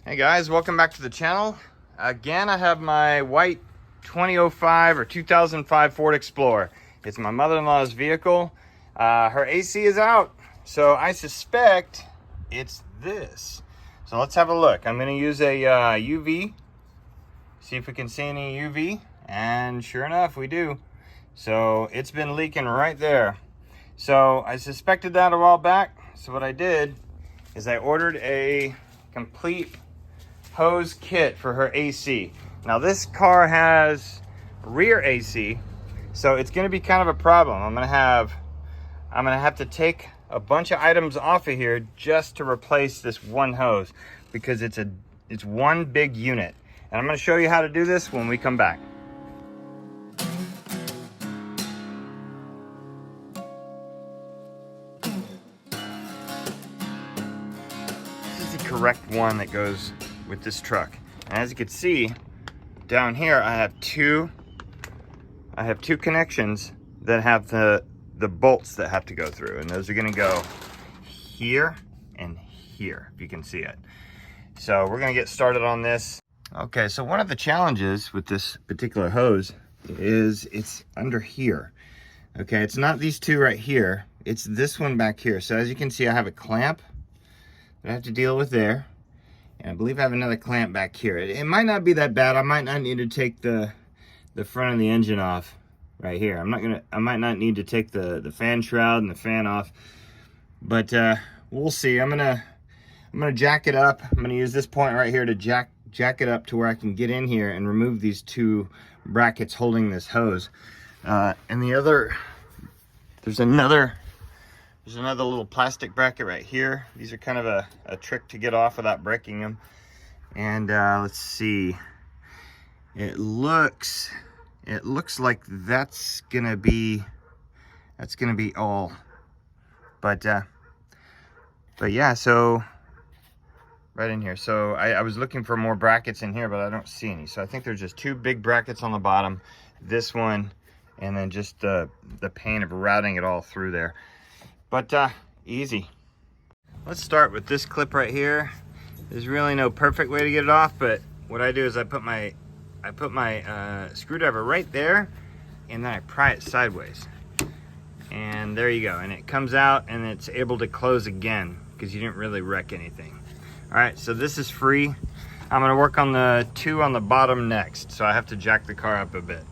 Hey guys, welcome back to the channel. Again, I have my white 2005 or 2005 Ford Explorer. It's my mother-in-law's vehicle. Her AC is out, so I suspect it's this. So let's have a look. I'm gonna use a UV, see if we can see any UV, and sure enough, we do. So it's been leaking right there. So I suspected that a while back. So what I did is I ordered a complete hose kit for her AC. Now this car has rear AC, so it's gonna be kind of a problem. I'm gonna have to take a bunch of items off of here just to replace this one hose because it's one big unit. And I'm gonna show you how to do this when we come back. This is the correct one that goes with this truck. And as you can see down here, I have two connections that have the bolts that have to go through, and those are going to go here and here, if you can see it. So we're going to get started on this. Okay, so one of the challenges with this particular hose is it's under here. Okay, it's not these two right here, it's this one back here. So as you can see, I have a clamp that I have to deal with there. And I believe I have another clamp back here. It might not be that bad. I might not need to take the front of the engine off right here. I might not need to take the fan shroud and the fan off, but we'll see. I'm gonna jack it up. I'm gonna use this point right here to jack it up to where I can get in here and remove these two brackets holding this hose. And there's another little plastic bracket right here. These are kind of a trick to get off without breaking them. And let's see. It looks like that's gonna be all. But yeah, so right in here. So I was looking for more brackets in here, but I don't see any. So I think there's just two big brackets on the bottom, this one, and then just the pain of routing it all through there. But easy. Let's start with this clip right here. There's really no perfect way to get it off, but what I do is I put my screwdriver right there, and then I pry it sideways. And there you go. And it comes out and it's able to close again because you didn't really wreck anything. All right, so this is free. I'm gonna work on the two on the bottom next. So I have to jack the car up a bit.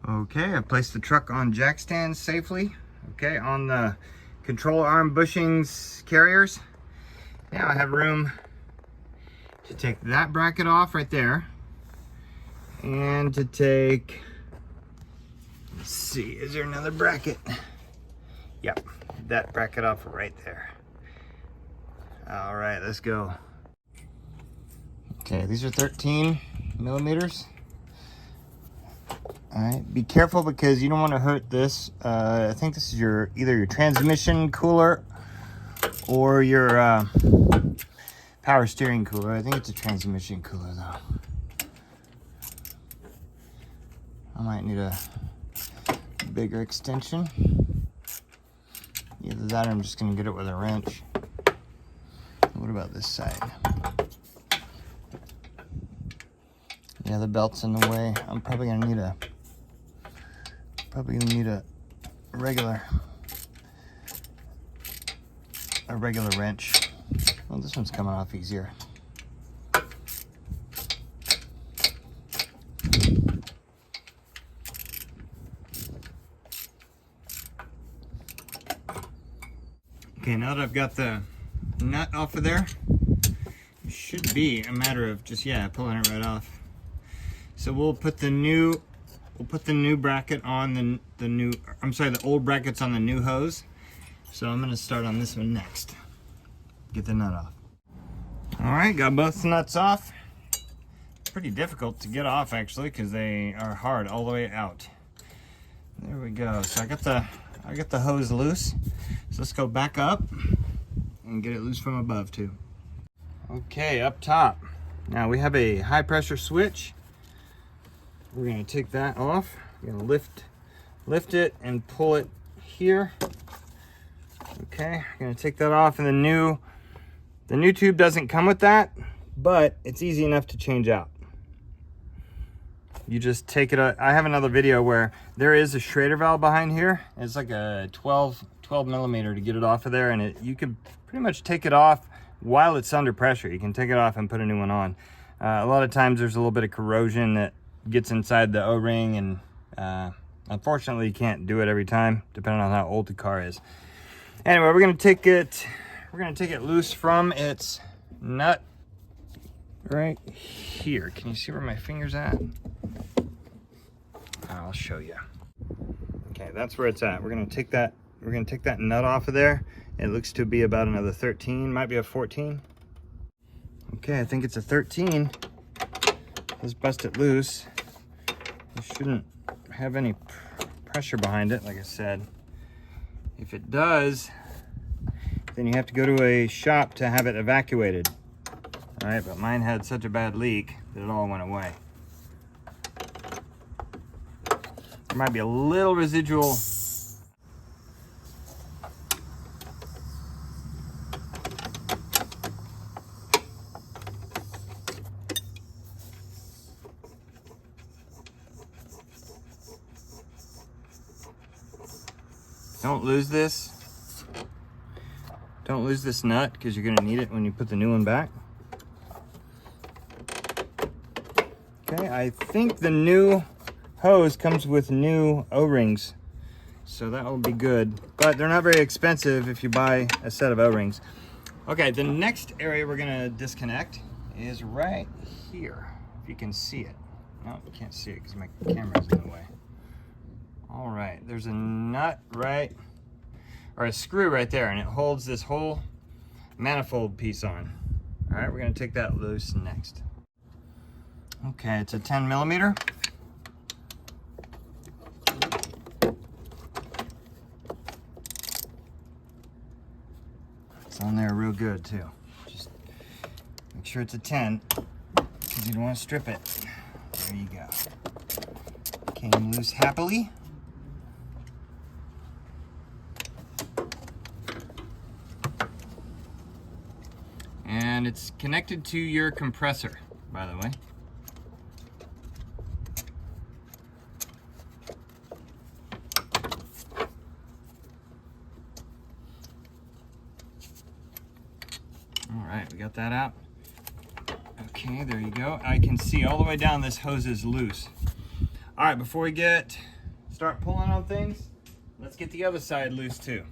Okay, I placed the truck on jack stands safely. Okay, on the control arm bushings carriers. Now I have room to take that bracket off right there, and to take, let's see, is there another bracket? Yep, that bracket off right there. All right, let's go. Okay, these are 13 millimeters. All right, be careful because you don't want to hurt this. I think this is either your transmission cooler or your power steering cooler. I think it's a transmission cooler though. I might need a bigger extension. Either that or I'm just gonna get it with a wrench. What about this side? Yeah, the belt's in the way. I'm probably gonna need a regular wrench. Well, this one's coming off easier. Okay, now that I've got the nut off of there, it should be a matter of just, yeah, pulling it right off. So we'll put the new bracket on the old brackets on the new hose. So I'm gonna start on this one next. Get the nut off. All right, got both nuts off. Pretty difficult to get off actually, because they are hard all the way out. There we go. So I got the hose loose. So let's go back up and get it loose from above too. Okay, up top. Now we have a high pressure switch. We're gonna take that off. We're gonna lift it and pull it here. Okay, I'm gonna take that off, and the new tube doesn't come with that, but it's easy enough to change out. You just take it, I have another video where there is a Schrader valve behind here. It's like a 12 millimeter to get it off of there, and you can pretty much take it off while it's under pressure. You can take it off and put a new one on. A lot of times there's a little bit of corrosion that gets inside the O-ring, and unfortunately you can't do it every time, depending on how old the car is. Anyway, we're gonna take it loose from its nut right here. Can you see where my finger's at? I'll show you. Okay, that's where it's at. We're gonna take that nut off of there. It looks to be about another 13, might be a 14. Okay, I think it's a 13. Let's bust it loose. It shouldn't have any pressure behind it, like I said. If it does, then you have to go to a shop to have it evacuated. All right, but mine had such a bad leak that it all went away. There might be a little residual. Don't lose this. Don't lose this nut, because you're gonna need it when you put the new one back. Okay, I think the new hose comes with new O-rings, so that will be good. But they're not very expensive if you buy a set of O-rings. Okay, the next area we're gonna disconnect is right here, if you can see it. No, you can't see it because my camera's in the way. All right, there's a nut or a screw right there, and it holds this whole manifold piece on. All right, we're gonna take that loose next. Okay, it's a 10 millimeter. It's on there real good too. Just make sure it's a 10, because you don't want to strip it. There you go. Came loose happily. And it's connected to your compressor, by the way. All right, we got that out. Okay, there you go. I can see all the way down this hose is loose. All right, before we start pulling on things, let's get the other side loose too.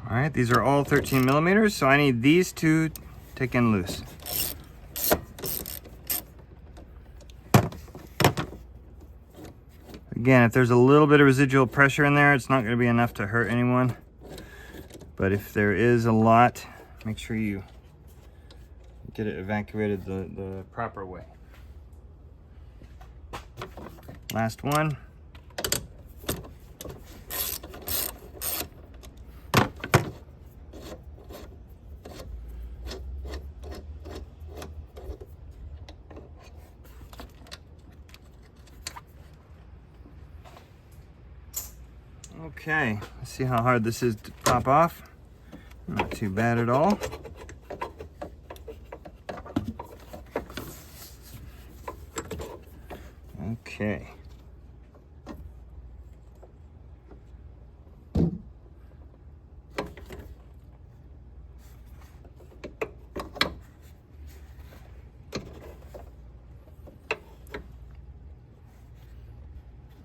All right, these are all 13 millimeters, so I need these two taken loose. Again, if there's a little bit of residual pressure in there, it's not going to be enough to hurt anyone. But if there is a lot, make sure you get it evacuated the proper way. Last one. Okay, let's see how hard this is to pop off. Not too bad at all. Okay.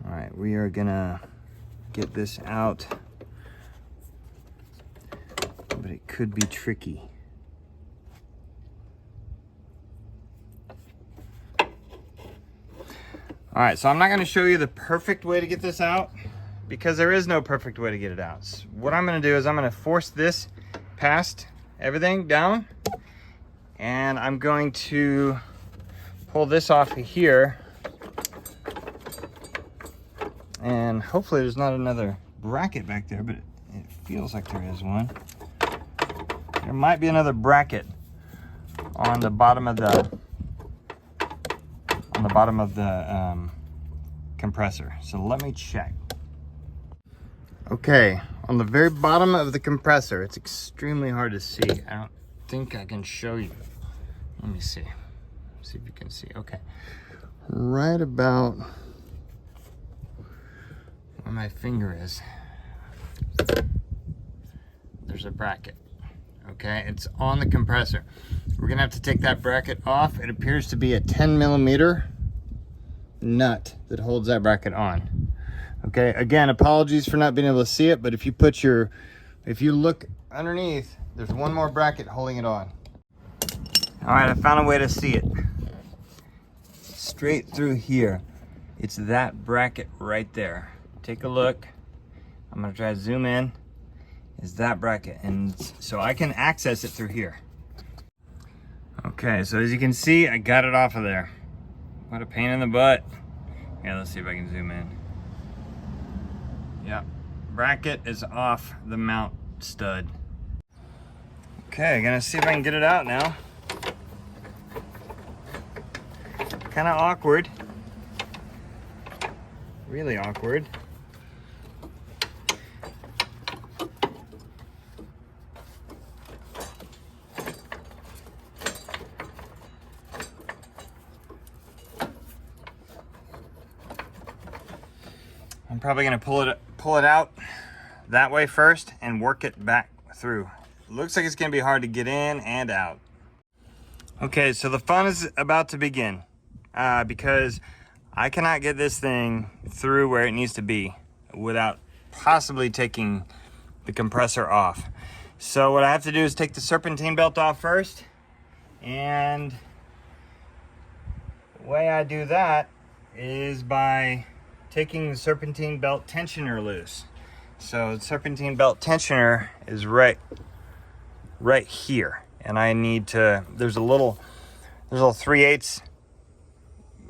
All right, we are gonna get this out, but it could be tricky. All right, so I'm not going to show you the perfect way to get this out, because there is no perfect way to get it out. So what I'm going to do is I'm going to force this past everything down, and I'm going to pull this off of here, and hopefully there's not another bracket back there, but it feels like there is one. There might be another bracket on the bottom of the compressor. So let me check. Okay, on the very bottom of the compressor, it's extremely hard to see. think I can show you. Let me see. See if you can see. Okay. Right about where my finger is, there's a bracket. Okay, it's on the compressor. We're gonna have to take that bracket off. It appears to be a 10mm nut that holds that bracket on. Okay, again, apologies for not being able to see it, but if you look underneath, there's one more bracket holding it on. All right, I found a way to see it. Straight through here, it's that bracket right there. Take a look. I'm gonna try to zoom in. Is that bracket, and so I can access it through here. Okay, so as you can see, I got it off of there. What a pain in the butt. Yeah, let's see if I can zoom in. Yeah, bracket is off the mount stud. Okay, gonna see if I can get it out now. Kind of awkward. Really awkward. I'm probably gonna pull it out that way first and work it back through. It looks like it's gonna be hard to get in and out. Okay, so the fun is about to begin because I cannot get this thing through where it needs to be without possibly taking the compressor off. So what I have to do is take the serpentine belt off first, and the way I do that is by taking the serpentine belt tensioner loose. So the serpentine belt tensioner is right here, and I need to, there's a little 3/8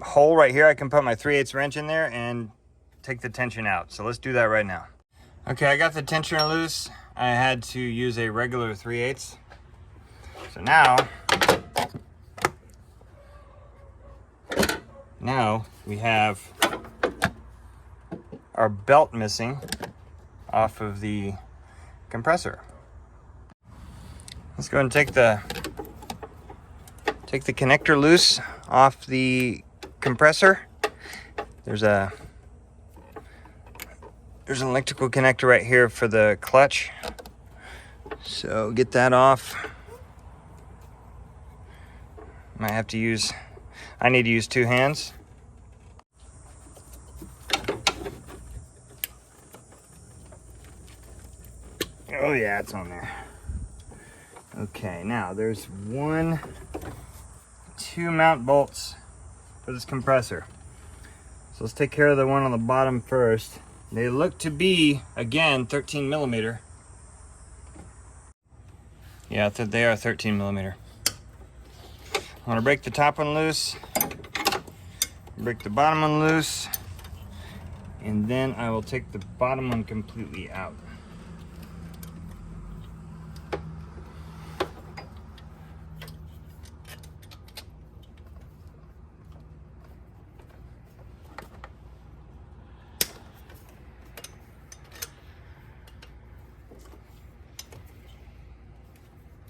hole right here. I can put my 3/8 wrench in there and take the tension out. So let's do that right now. Okay, I got the tensioner loose. I had to use a regular 3/8. So now we have our belt missing off of the compressor. Let's go ahead and take the connector loose off the compressor. There's an electrical connector right here for the clutch. So get that off. I need to use 2 hands. Oh yeah, it's on there. Okay, now there's 2 mount bolts for this compressor. So let's take care of the one on the bottom first. They look to be, again, 13mm. Yeah, they are 13mm. I'm gonna break the top one loose, break the bottom one loose, and then I will take the bottom one completely out.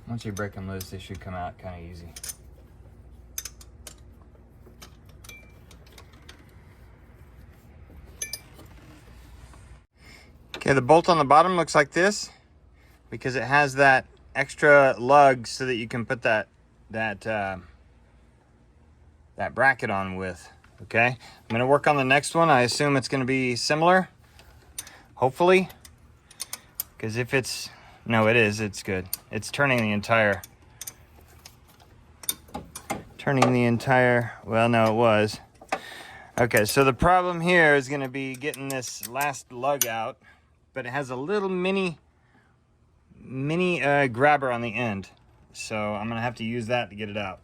Once you break them loose, they should come out kind of easy. Okay, the bolt on the bottom looks like this because it has that extra lug so that you can put that bracket on with. Okay, I'm gonna work on the next one. I assume it's gonna be similar, hopefully, because if it's, no, it's good. It's turning the entire, well, no, it was. Okay, so the problem here is gonna be getting this last lug out, but it has a little mini grabber on the end. So I'm gonna have to use that to get it out.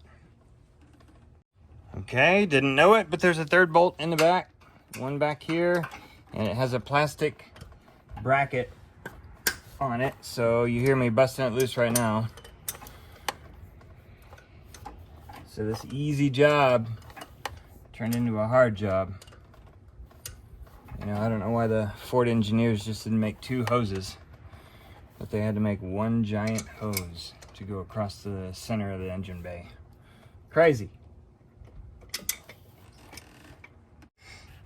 Okay, didn't know it, but there's a 3rd bolt in the back, one back here, and it has a plastic bracket on it, so you hear me busting it loose right now. So this easy job turned into a hard job. You know, I don't know why the Ford engineers just didn't make 2 hoses, but they had to make one giant hose. to go across the center of the engine bay. Crazy.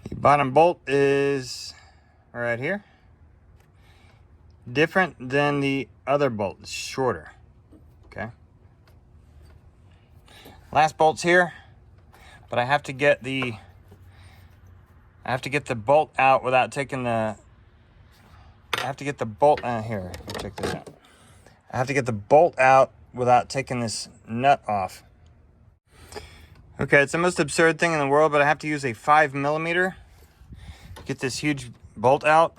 The bottom bolt is right here. Different than the other bolt, it's shorter. Okay. Last bolt's here, but I have to get the bolt out without taking the. I have to get the bolt out here. Check this out. I have to get the bolt out without taking this nut off. Okay, it's the most absurd thing in the world, but I have to use a 5mm to get this huge bolt out.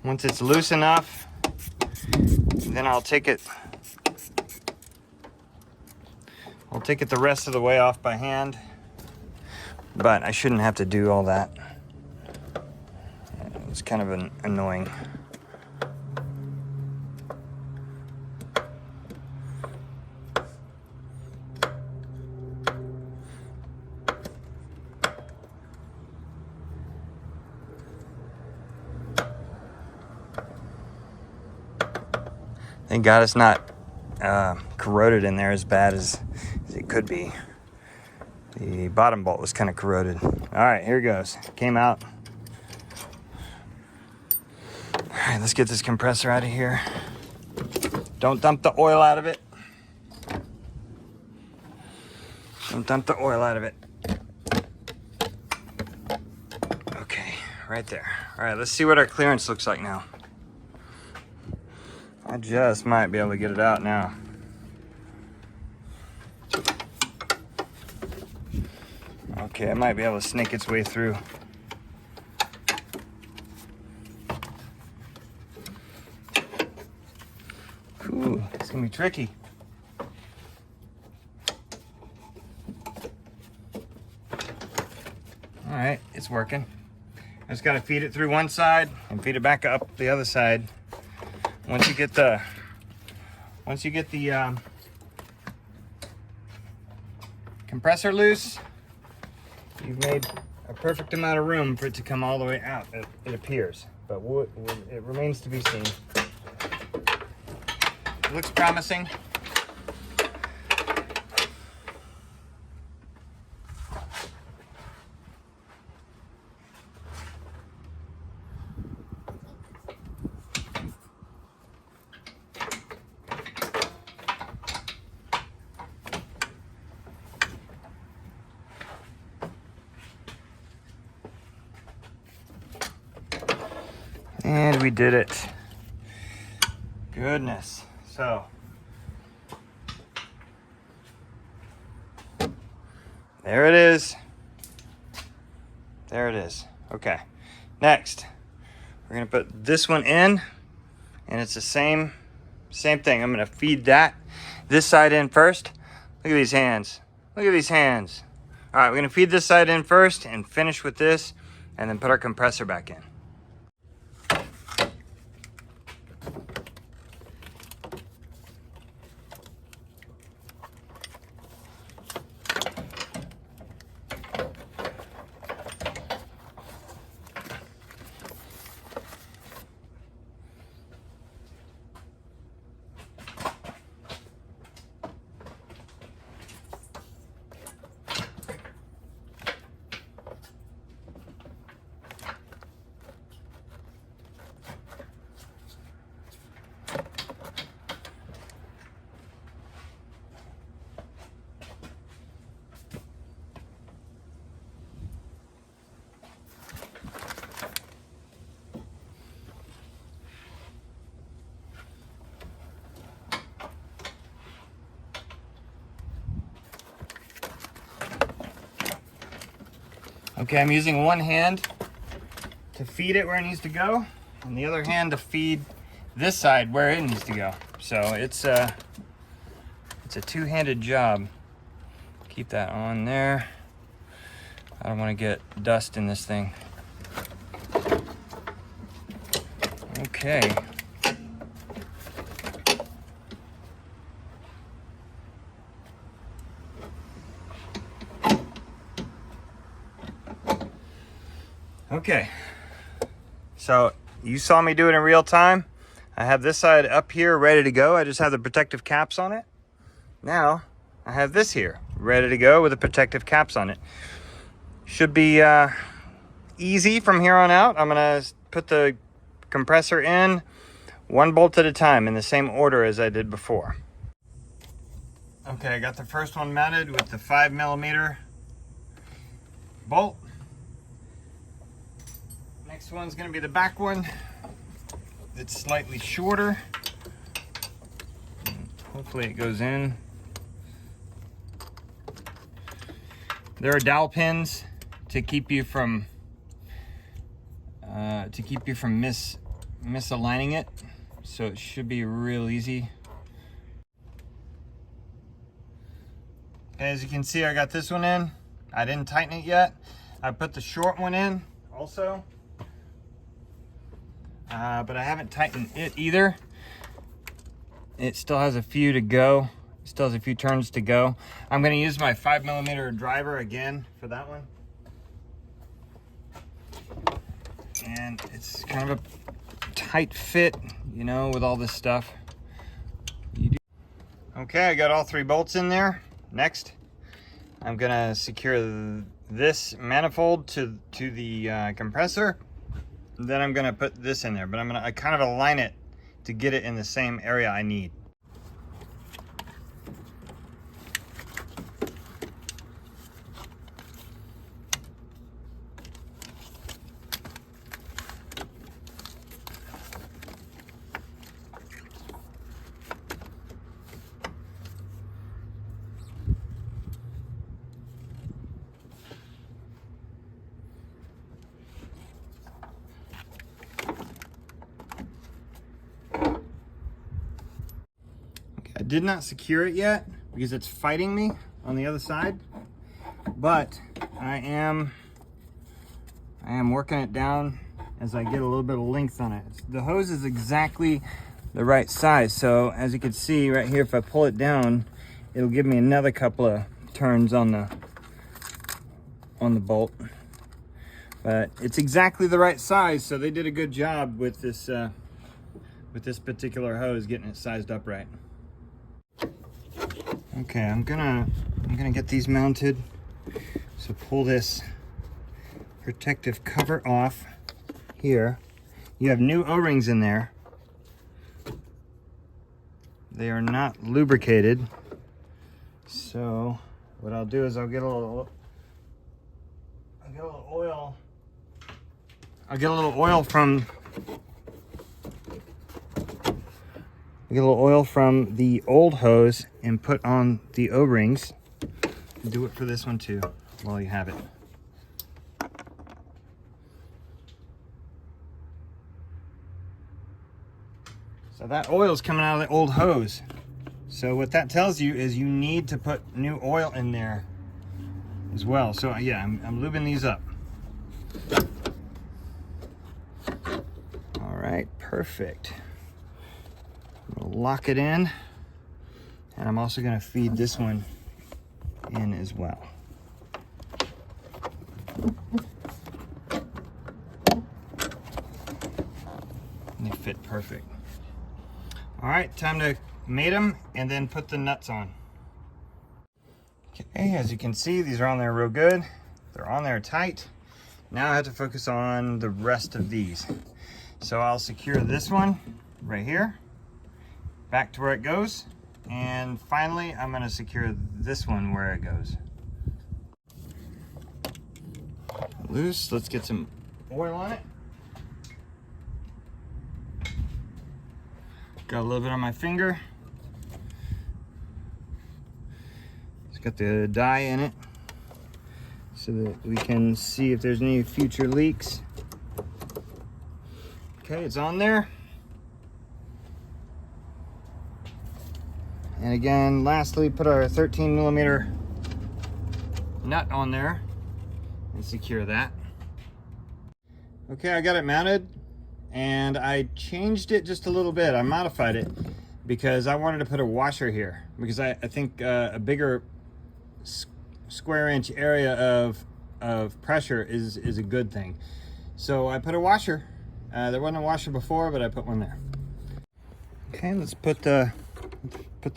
Once it's loose enough, then I'll take it the rest of the way off by hand. But I shouldn't have to do all that. It's kind of annoying. Thank God it's not corroded in there as bad as it could be. The bottom bolt was kind of corroded. All right, here it goes. Came out. All right, let's get this compressor out of here. Don't dump the oil out of it. Don't dump the oil out of it. Okay, right there. All right, let's see what our clearance looks like now. I just might be able to get it out now. Okay, it might be able to snake its way through. Ooh, it's gonna be tricky. All right, it's working. I just gotta feed it through one side and feed it back up the other side. Once you get the compressor loose, you've made a perfect amount of room for it to come all the way out, it appears. But it remains to be seen. It looks promising. And we did it. Goodness. So, there it is. There it is. Okay. Next, we're gonna put this one in, and it's the same thing. I'm gonna feed this side in first. Look at these hands. Look at these hands. All right, we're gonna feed this side in first and finish with this, and then put our compressor back in. Okay, I'm using one hand to feed it where it needs to go, and the other hand to feed this side where it needs to go. So it's a two-handed job. Keep that on there. I don't want to get dust in this thing. Okay. Okay, so you saw me do it in real time. I have this side up here ready to go. I just have the protective caps on it. Now I have this here ready to go with the protective caps on it. Should be easy from here on out. I'm gonna put the compressor in one bolt at a time in the same order as I did before. Okay, I got the first one mounted with the 5mm bolt. Next one's gonna be the back one. It's slightly shorter. Hopefully it goes in. There are dowel pins to keep you from misaligning it, so it should be real easy. As you can see, I got this one in. I didn't tighten it yet. I put the short one in also, but I haven't tightened it either. It still has a few to go. It still has a few turns to go. I'm going to use my 5mm driver again for that one. And it's kind of a tight fit, you know, with all this stuff. Okay, I got all 3 bolts in there. Next, I'm gonna secure this manifold to the compressor. Then I'm gonna put this in there, but I kind of align it to get it in the same area I need. I did not secure it yet because it's fighting me on the other side, but I am working it down as I get a little bit of length on it. The hose is exactly the right size, so as you can see right here, if I pull it down, it'll give me another couple of turns on the bolt. But it's exactly the right size, so they did a good job with this particular hose, getting it sized up right. Okay, I'm gonna get these mounted. So pull this protective cover off here. You have new O-rings in there. They are not lubricated. So what I'll do is I'll get a little oil. I'll get a little oil from the old hose and put on the O-rings. Do it for this one too while you have it. So that oil is coming out of the old hose. So what that tells you is you need to put new oil in there as well. So yeah, I'm lubing these up. All right, perfect. Lock it in, and I'm also going to feed this one in as well. They fit perfect. All right, time to mate them and then put the nuts on. Okay, as you can see, these are on there real good. They're on there tight. Now I have to focus on the rest of these. So I'll secure this one right here, back to where it goes. And finally, I'm gonna secure this one where it goes. Loose, let's get some oil on it. Got a little bit on my finger. It's got the dye in it so that we can see if there's any future leaks. Okay, it's on there. And again, lastly, put our 13mm nut on there and secure that. Okay, I got it mounted, and I changed it just a little bit. I modified it because I wanted to put a washer here, because I think a bigger square inch area of pressure is a good thing. So I put a washer. There wasn't a washer before, but I put one there. Okay, let's put the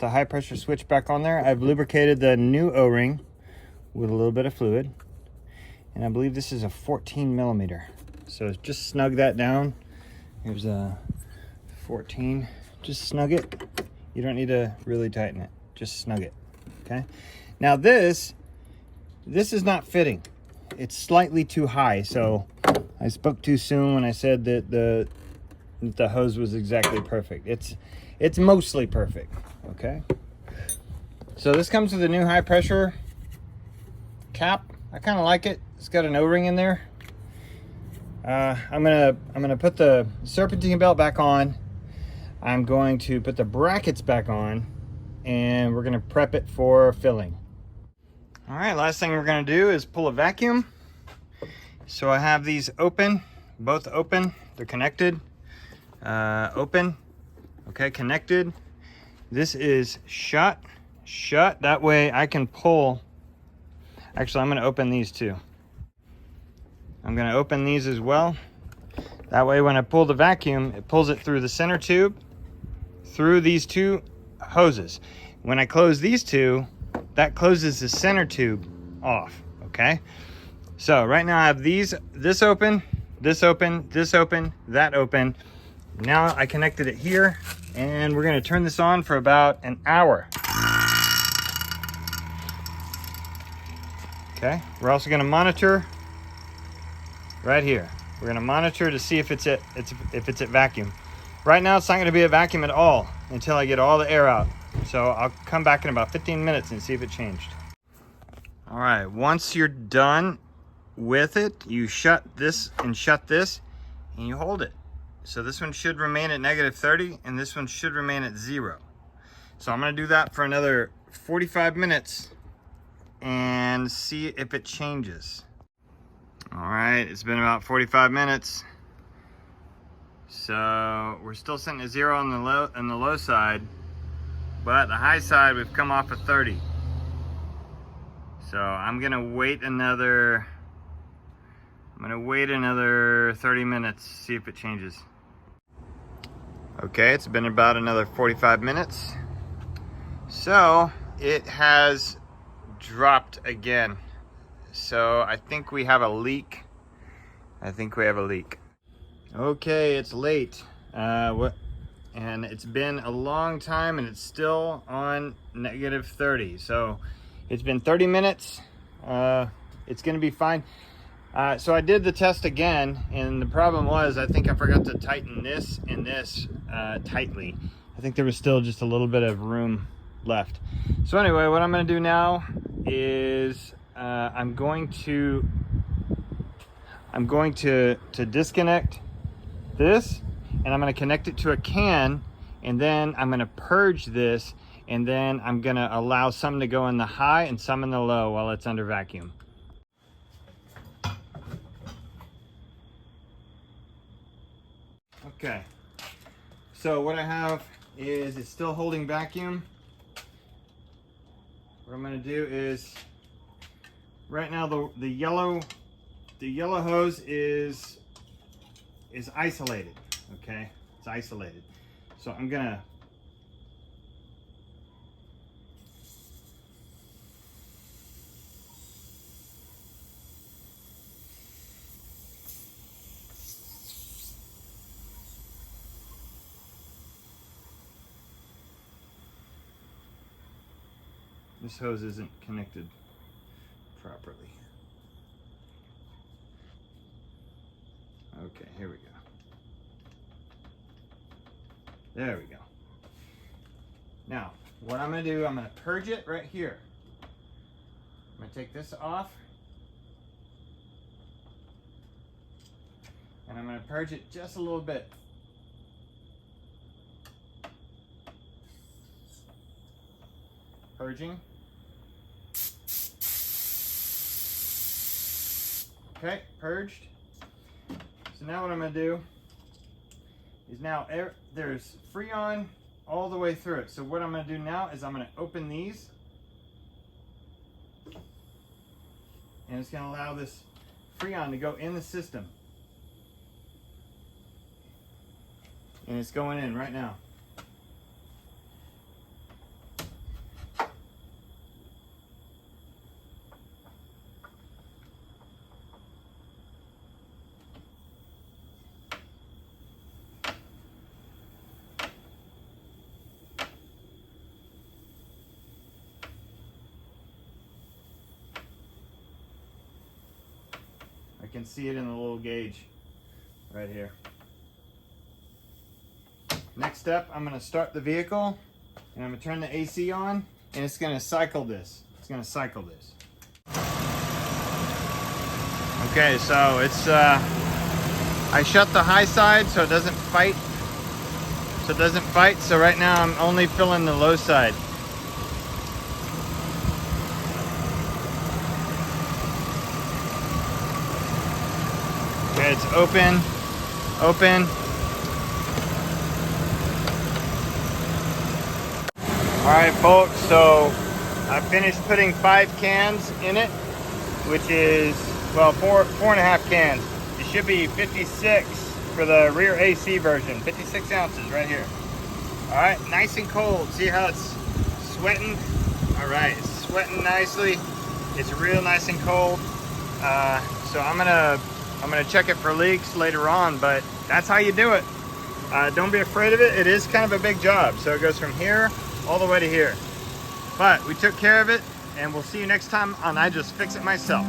high pressure switch back on there. I've lubricated the new O-ring with a little bit of fluid, and I believe this is a 14 millimeter. So just snug that down. Here's a 14. Just snug it. You don't need to really tighten it. Just snug it. Okay. Now this is not fitting. It's slightly too high, so I spoke too soon when I said that the hose was exactly perfect. It's mostly perfect. Okay. So this comes with a new high pressure cap. I kind of like it. It's got an O-ring in there. I'm gonna put the serpentine belt back on. I'm going to put the brackets back on, and we're gonna prep it for filling. All right, last thing we're gonna do is pull a vacuum. So I have these open, both open. They're connected. Open. Okay, connected. This is shut. That way I can pull. Actually, I'm gonna open these too. I'm gonna open these as well. That way when I pull the vacuum, it pulls it through the center tube, through these two hoses. When I close these two, that closes the center tube off, okay? So right now I have this open, this open, this open, that open. Now I connected it here, and we're gonna turn this on for about an hour. Okay, we're also gonna monitor right here. We're gonna monitor to see if it's at vacuum. Right now it's not gonna be at vacuum at all until I get all the air out. So I'll come back in about 15 minutes and see if it changed. All right, once you're done with it, you shut this, and you hold it. So this one should remain at -30, and this one should remain at 0. So I'm gonna do that for another 45 minutes and see if it changes. All right, it's been about 45 minutes. So we're still sitting at 0 on the low side, but the high side we've come off of 30. So I'm gonna wait another 30 minutes, see if it changes. Okay, it's been about another 45 minutes. So it has dropped again. So I think we have a leak. Okay, it's late. And it's been a long time, and it's still on -30. So it's been 30 minutes. It's gonna be fine. So I did the test again, and the problem was I think I forgot to tighten this and this tightly. I think there was still just a little bit of room left. So anyway, what I'm gonna do now is I'm going to disconnect this, and I'm going to connect it to a can, and then I'm going to purge this, and then I'm going to allow some to go in the high and some in the low while it's under vacuum. Okay, so what I have is it's still holding vacuum. What I'm going to do is, right now the yellow hose is isolated. Okay, it's isolated. So I'm gonna this hose isn't connected properly. Okay, here we go. There we go. Now, what I'm going to do, I'm going to purge it right here. I'm going to take this off. And I'm going to purge it just a little bit. Purging. Okay, purged. So now what I'm going to do is now there's Freon all the way through it. So what I'm going to do now is I'm going to open these. And it's going to allow this Freon to go in the system. and it's going in right now. I can see it in the little gauge right here. Next step, I'm going to start the vehicle and I'm going to turn the AC on, and it's going to cycle this. It's going to cycle this. Okay, so it's I shut the high side so it doesn't fight. So right now I'm only filling the low side. Okay, it's open. All right, folks, so I finished putting 5 cans in it, which is, well, four and a half cans. It should be 56 for the rear AC version, 56 ounces right here. All right, nice and cold. See how it's sweating? All right, it's sweating nicely. It's real nice and cold. So I'm gonna check it for leaks later on, but that's how you do it. Don't be afraid of it. It is kind of a big job. So it goes from here all the way to here. But we took care of it, and we'll see you next time on I Just Fix It Myself.